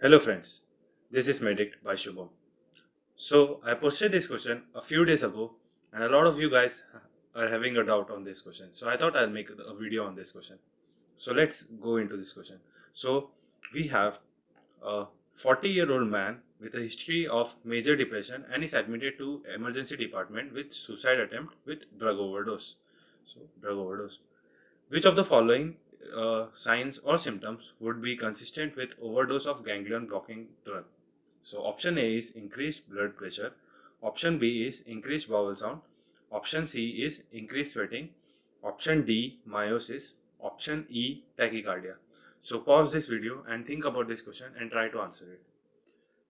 Hello friends, this is Medic by Shubham. So I posted this question a few days ago and a lot of you guys are having a doubt on this question. So I thought I'll make a video on this question. So let's go into this question. So we have a 40-year-old man with a history of major depression and is admitted to emergency department with suicide attempt with drug overdose. So drug overdose. Which of the following signs or symptoms would be consistent with overdose of ganglion blocking drug? So option A is increased blood pressure, option B is increased bowel sound, option C is increased sweating, option D meiosis, option E tachycardia. So pause this video and think about this question and try to answer it.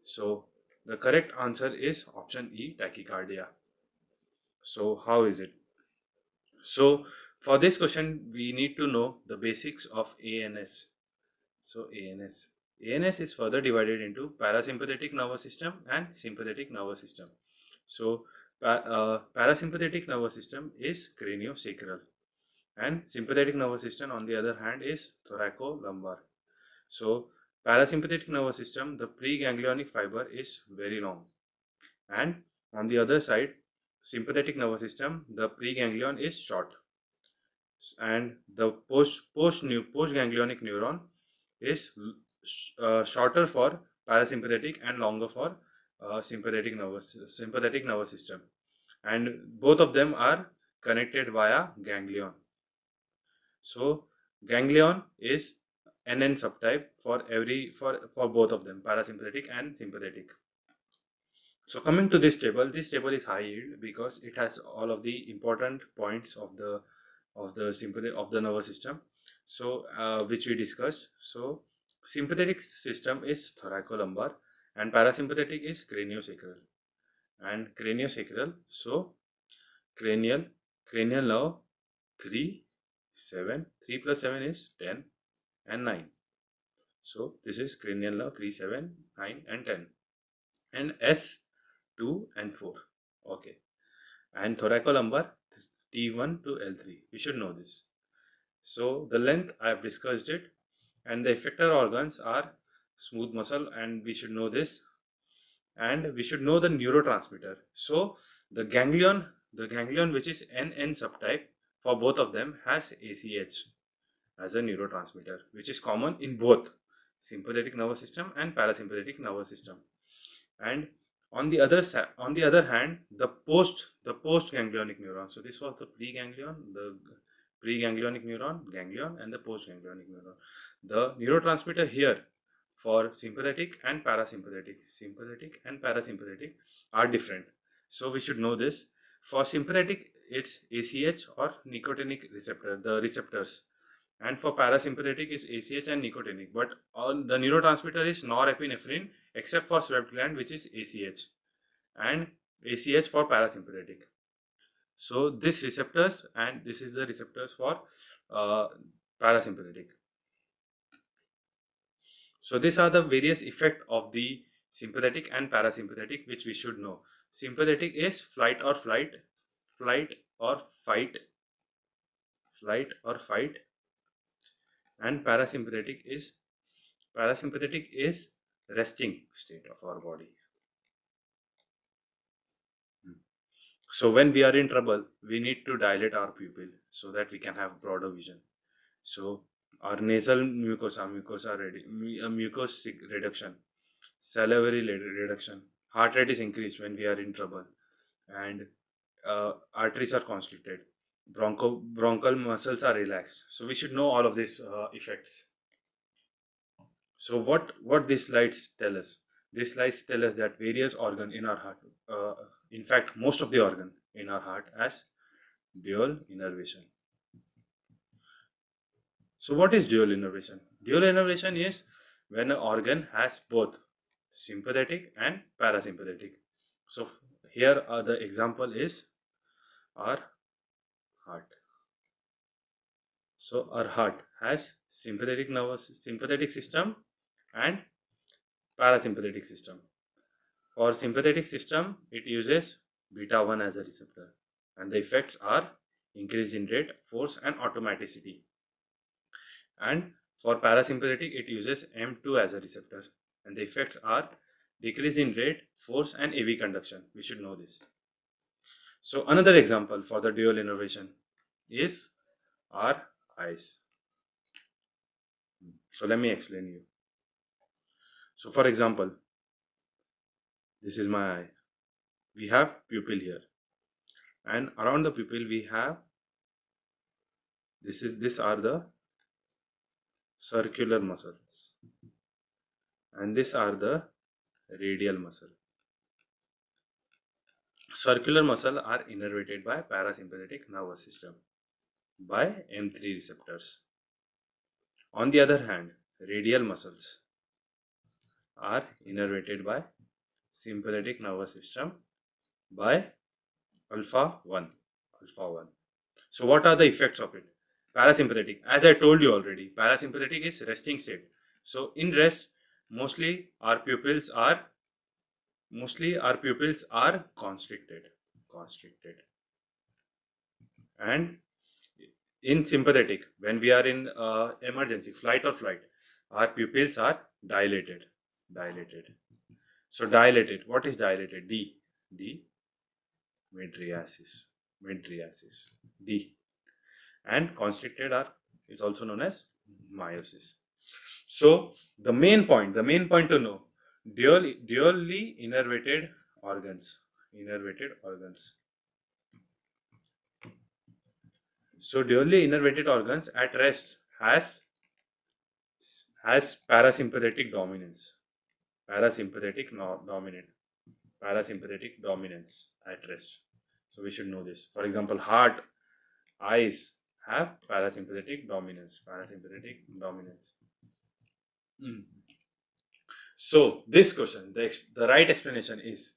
So the correct answer is option E tachycardia. So how is it? So for this question, we need to know the basics of ANS. So ANS is further divided into parasympathetic nervous system and sympathetic nervous system. So parasympathetic nervous system is craniosacral and sympathetic nervous system on the other hand is thoracolumbar. So parasympathetic nervous system, the preganglionic fiber is very long, and on the other side sympathetic nervous system, the preganglion is short, and the postganglionic neuron is shorter for parasympathetic and longer for sympathetic nervous system, and both of them are connected via ganglion. So ganglion is NN subtype for for both of them, parasympathetic and sympathetic. So coming to this table is high yield because it has all of the important points of the sympathetic of the nervous system. So which we discussed. So sympathetic system is thoracolumbar and parasympathetic is craniosacral and craniosacral. So cranial cranial nerve 3 7 3 plus 7 is 10 and 9. So this is cranial nerve 3 7 9 and 10 and S 2 and 4. Okay. And thoracolumbar T1 to L3. We should know this. So the length I have discussed it, and the effector organs are smooth muscle, and we should know this. And we should know the neurotransmitter. So the ganglion which is NN subtype for both of them has ACH as a neurotransmitter, which is common in both sympathetic nervous system and parasympathetic nervous system. And on the other hand, the postganglionic neuron. So this was the preganglionic neuron, ganglion, and the postganglionic neuron. The neurotransmitter here for sympathetic and parasympathetic are different. So we should know this. For sympathetic, it's ACH or nicotinic receptor, the receptors, and for parasympathetic is ACH and nicotinic. But all the neurotransmitter is norepinephrine except for sweat gland, which is ACH, and ACH for parasympathetic. So this receptors, and this is the receptors for uh, parasympathetic. So these are the various effect of the sympathetic and parasympathetic which we should know. Sympathetic is flight or fight, flight or fight, and parasympathetic is resting state of our body. So when we are in trouble, we need to dilate our pupil so that we can have broader vision. So our nasal mucus reduction, salivary reduction, heart rate is increased when we are in trouble, and arteries are constricted, bronchial muscles are relaxed. So we should know all of these effects. So what these slides tell us? These slides tell us that various organ in our heart, in fact most of the organ in our heart, has dual innervation. So what is dual innervation? Dual innervation is when an organ has both sympathetic and parasympathetic. So here are the example is our heart. So our heart has sympathetic system and parasympathetic system. For sympathetic system, it uses beta 1 as a receptor, and the effects are increase in rate, force, and automaticity. And for parasympathetic, it uses M2 as a receptor, and the effects are decrease in rate, force, and AV conduction. We should know this. So another example for the dual innervation is our eyes. So let me explain you. So for example, this is my eye. We have pupil here, and around the pupil we have these are the circular muscles, and these are the radial muscle. Circular muscle are innervated by parasympathetic nervous system by M3 receptors. On the other hand, radial muscles are innervated by sympathetic nervous system by alpha 1. So what are the effects of it? Parasympathetic, as I told you already, parasympathetic is resting state. So in rest, mostly our pupils are constricted, and in sympathetic, when we are in emergency, flight or flight, our pupils are dilated. So dilated, what is dilated? D, mydriasis, D, and constricted is also known as meiosis. So the main point to know, dually innervated organs. So dually innervated organs at rest has parasympathetic dominance. Parasympathetic dominance at rest. So we should know this. For example, heart, eyes have parasympathetic dominance. So this question, the right explanation is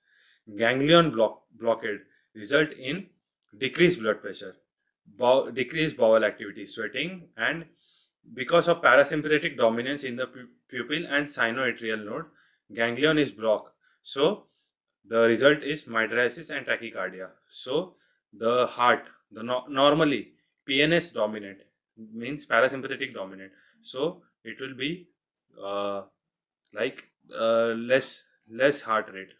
ganglion blockade result in decreased blood pressure, decreased bowel activity, sweating, and because of parasympathetic dominance in the pupil and sinoatrial node, ganglion is blocked. So the result is mydriasis and tachycardia. So the heart, normally PNS dominant means parasympathetic dominant. So it will be less heart rate.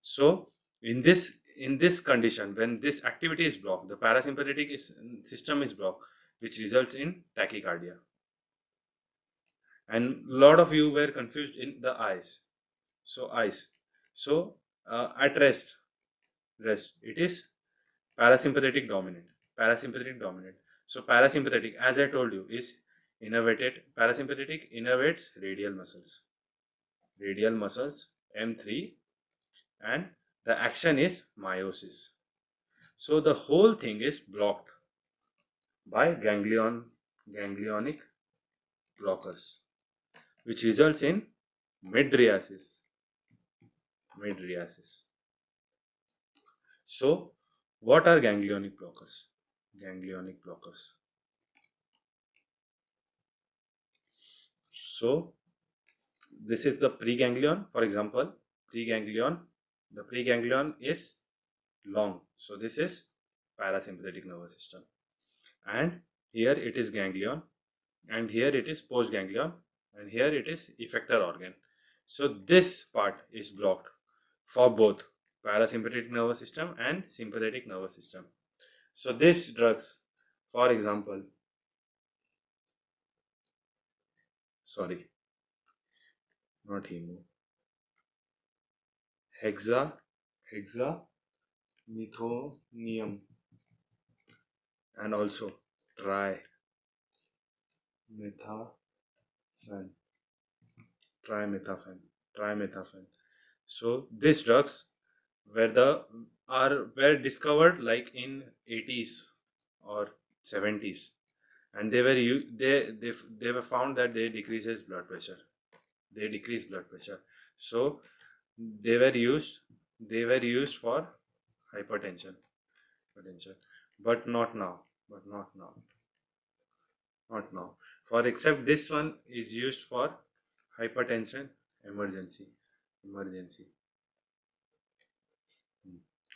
So in this condition, when this activity is blocked, the parasympathetic system is blocked, which results in tachycardia. And a lot of you were confused in the eyes. So eyes. So at rest, it is parasympathetic dominant. So parasympathetic, as I told you, is innervated. Parasympathetic innervates radial muscles M3, and the action is meiosis. So the whole thing is blocked by ganglionic blockers, which results in mydriasis. So what are ganglionic blockers? So this is the preganglion. For example, the preganglion is long. So this is parasympathetic nervous system, and here it is ganglion, and here it is postganglion, and here it is effector organ. So this part is blocked for both parasympathetic nervous system and sympathetic nervous system. So these drugs, for example, not hemo, hexamethonium, and also trimethafen. So these drugs were discovered like in 80s or 70s, and they were found that they decrease blood pressure. So they were used for hypertension, but not now. For except this one is used for hypertension emergency.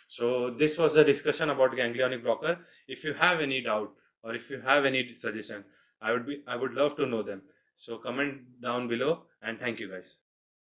So this was the discussion about ganglionic blocker. If you have any doubt or if you have any suggestion, I would love to know them. So comment down below, and thank you guys.